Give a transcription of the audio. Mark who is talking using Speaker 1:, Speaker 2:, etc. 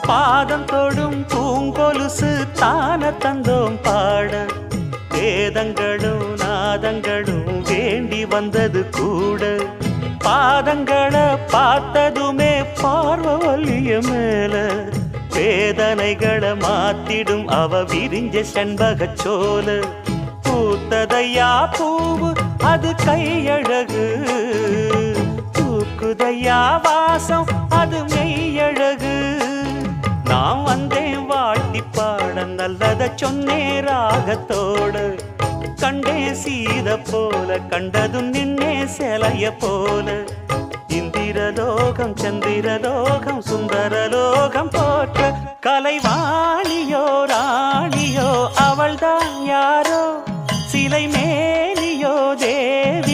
Speaker 1: பாதம் தொடும் பூங்கொலுசு தான தந்தோம் பாட வேதங்களும் நாதங்களும் வேண்டி வந்தது கூட பாதங்களை பார்த்ததுமே பார்வலிய மேல வேதனைகளை மாத்திடும் அவ விரிஞ்ச செண்பகச் சோல பூத்ததையா பூவு அது கையழகு தூக்குதையா வாசம் அது மெய்யழகு நான் வந்தேன் வாழ்த்தி பாட நல்லத சொன்னே ராகத்தோடு கண்டே சீத போல கண்டதும் நின்னே சிலைய போல இந்திரலோகம் சந்திரலோகம் சுந்தரலோகம் போற்ற கலைவாணியோ ராணியோ அவள்தான் யாரோ சிலை மேலியோ தேவி